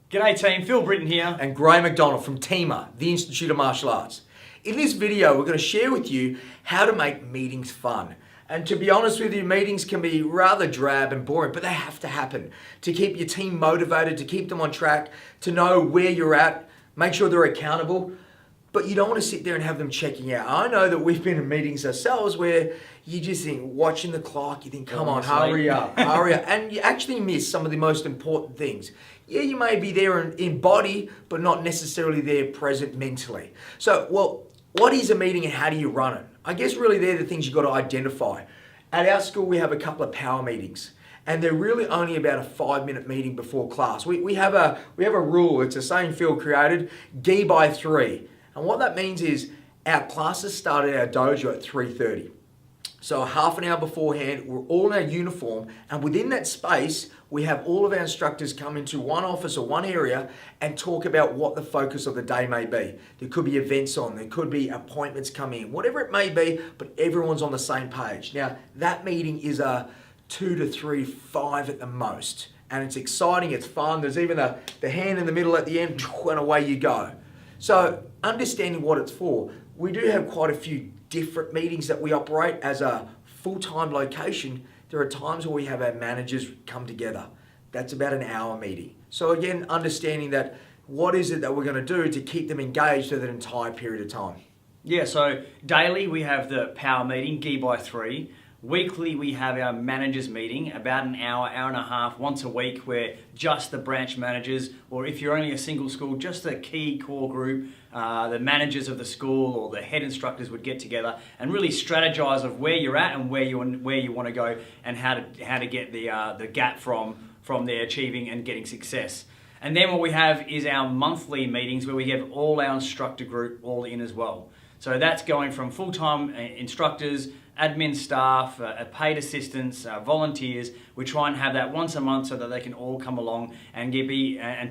G'day team, Phil Britton here. And Gray McDonald from TIMA, the Institute of Martial Arts. In this video, we're going to share with you how to make meetings fun. And to be honest with you, meetings can be rather drab and boring, but they have to happen to keep your team motivated, to keep them on track, to know where you're at, make sure they're accountable. But you don't want to sit there and have them checking out. I know that we've been in meetings ourselves where you just think, watching the clock, you think, come on, hurry up, hurry up. And you actually miss some of the most important things. Yeah, you may be there in body, but not necessarily there present mentally. So, well, what is a meeting and how do you run it? I guess really they're the things you've got to identify. At our school, we have a couple of power meetings. And they're really only about a 5-minute meeting before class. We have a rule, it's a saying Phil created, gi by 3. And what that means is our classes start at our dojo at 3:30. So half an hour beforehand, we're all in our uniform, and within that space, we have all of our instructors come into one office or one area and talk about what the focus of the day may be. There could be events on, there could be appointments coming in, whatever it may be, but everyone's on the same page. Now, that meeting is a 2 to 3, 5 at the most. And it's exciting, it's fun, there's even the hand in the middle at the end, and away you go. So understanding what it's for, we do have quite a few different meetings that we operate as a full-time location. There are times where we have our managers come together. That's about an hour meeting. So again, understanding that what is it that we're going to do to keep them engaged for that entire period of time. Yeah, so daily we have the power meeting, gi by 3. Weekly we have our managers meeting, about an hour, hour and a half, once a week, where just the branch managers, or if you're only a single school, just the key core group, the managers of the school or the head instructors would get together and really strategize of where you're at and where you want to go and how to get the gap from there achieving and getting success. And then what we have is our monthly meetings where we have all our instructor group all in as well. So that's going from full-time instructors, admin staff, paid assistants, volunteers. We try and have that once a month so that they can all come along and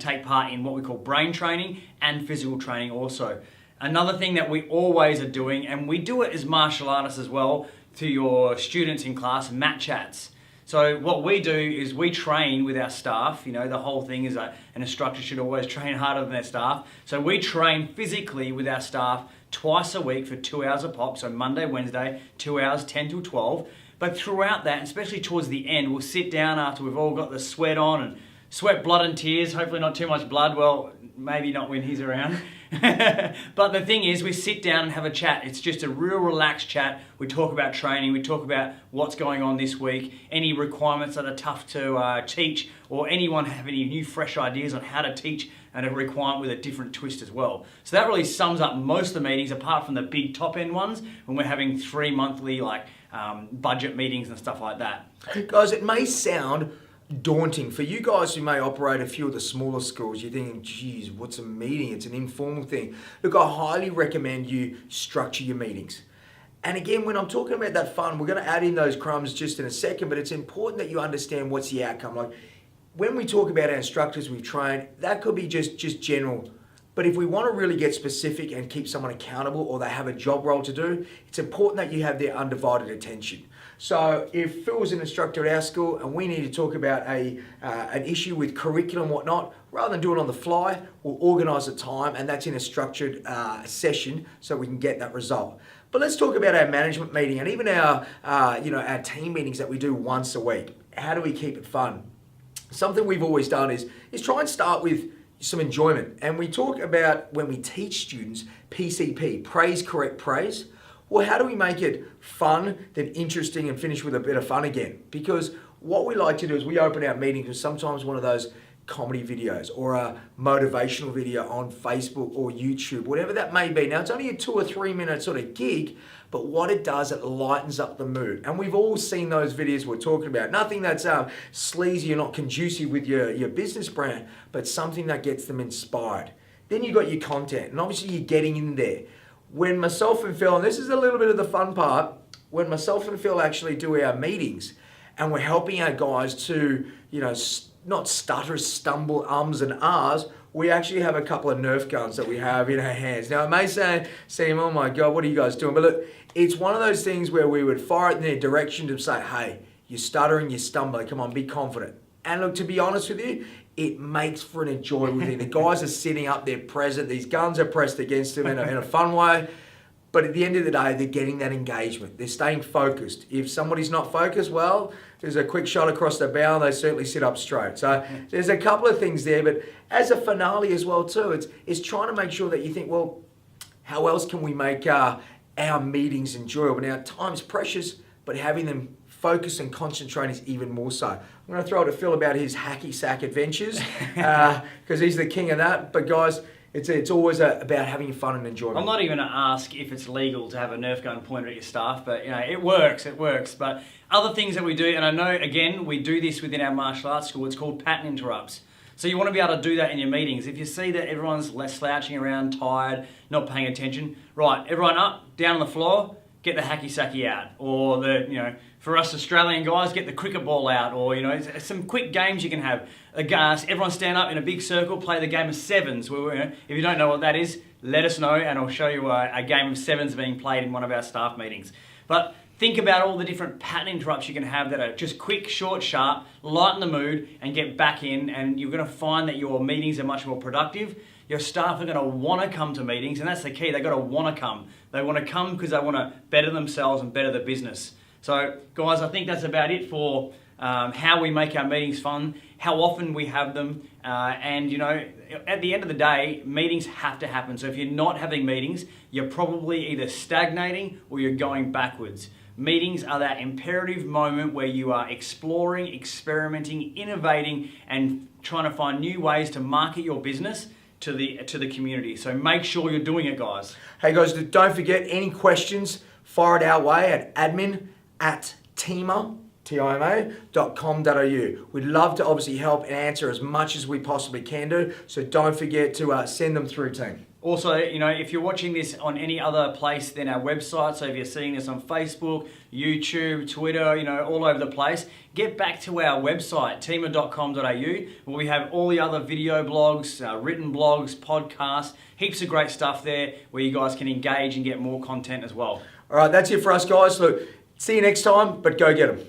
take part in what we call brain training and physical training also. Another thing that we always are doing, and we do it as martial artists as well, to your students in class, mat chats. So what we do is we train with our staff. You know, the whole thing is an instructor should always train harder than their staff. So we train physically with our staff twice a week for 2 hours a pop. So Monday, Wednesday, 2 hours, 10 till 12. But throughout that, especially towards the end, we'll sit down after we've all got the sweat on and sweat, blood and tears. Hopefully not too much blood. Well, maybe not when he's around. But the thing is, we sit down and have a chat. It's just a real relaxed chat. We talk about training. We talk about what's going on this week, any requirements that are tough to teach, or anyone have any new fresh ideas on how to teach and a requirement with a different twist as well. So that really sums up most of the meetings, apart from the big top end ones, when we're having 3 monthly budget meetings and stuff like that. Guys, it may sound daunting for you guys who may operate a few of the smaller schools. You're thinking, geez, what's a meeting? It's an informal thing. Look, I highly recommend you structure your meetings. And again, when I'm talking about that fun, we're going to add in those crumbs just in a second, but it's important that you understand what's the outcome. Like when we talk about our instructors we've trained, that could be just general. But if we want to really get specific and keep someone accountable or they have a job role to do, it's important that you have their undivided attention. So if Phil was an instructor at our school and we need to talk about an issue with curriculum and whatnot, rather than do it on the fly, we'll organise a time, and that's in a structured session so we can get that result. But let's talk about our management meeting and even our team meetings that we do once a week. How do we keep it fun? Something we've always done is try and start with some enjoyment. And we talk about when we teach students PCP, praise, correct, praise. Well, how do we make it fun, then interesting, and finish with a bit of fun again? Because what we like to do is we open our meetings with sometimes one of those comedy videos or a motivational video on Facebook or YouTube, whatever that may be. Now, it's only a 2 or 3 minute sort of gig, but what it does, it lightens up the mood. And we've all seen those videos we're talking about. Nothing that's sleazy or not conducive with your business brand, but something that gets them inspired. Then you've got your content, and obviously you're getting in there. When myself and Phil, and this is a little bit of the fun part, when myself and Phil actually do our meetings and we're helping our guys to, not stutter, stumble, ums and ahs, we actually have a couple of Nerf guns that we have in our hands. Now, it may seem, oh my God, what are you guys doing? But look, it's one of those things where we would fire it in their direction to say, hey, you're stuttering, you're stumbling, come on, be confident. And look, to be honest with you, it makes for an enjoyable thing. The guys are sitting up there present. These guns are pressed against them in a fun way. But at the end of the day, they're getting that engagement. They're staying focused. If somebody's not focused, well, there's a quick shot across the bow, and they certainly sit up straight. So there's a couple of things there. But as a finale as well too, it's trying to make sure that you think, well, how else can we make our meetings enjoyable? Now, time's precious, but having them focus and concentrate is even more so. I'm going to throw it to Phil about his hacky sack adventures because he's the king of that. But guys, it's always about having fun and enjoyment. I'm not even going to ask if it's legal to have a Nerf gun pointed at your staff, but it works. But other things that we do, and I know again we do this within our martial arts school. It's called pattern interrupts. So you want to be able to do that in your meetings. If you see that everyone's slouching around, tired, not paying attention, right? Everyone up, down on the floor. Get the hacky sacky out, or for us Australian guys, get the cricket ball out, or some quick games you can have. Everyone stand up in a big circle, play the game of sevens. If you don't know what that is, let us know, and I'll show you a game of sevens being played in one of our staff meetings. But think about all the different pattern interrupts you can have that are just quick, short, sharp, lighten the mood, and get back in, and you're going to find that your meetings are much more productive. Your staff are going to want to come to meetings, and that's the key. They've got to want to come. They want to come because they want to better themselves and better the business. So, guys, I think that's about it for how we make our meetings fun, how often we have them, and at the end of the day, meetings have to happen. So if you're not having meetings, you're probably either stagnating or you're going backwards. Meetings are that imperative moment where you are exploring, experimenting, innovating, and trying to find new ways to market your business to the community. So make sure you're doing it, guys. Hey guys, don't forget, any questions, fire it our way at admin@TIMA.com.au. We'd love to obviously help and answer as much as we possibly can do. So don't forget to send them through, team. Also, if you're watching this on any other place than our website, so if you're seeing this on Facebook, YouTube, Twitter, all over the place, get back to our website, TIMA.com.au, where we have all the other video blogs, written blogs, podcasts, heaps of great stuff there where you guys can engage and get more content as well. All right, that's it for us, guys. Look, see you next time, but go get them.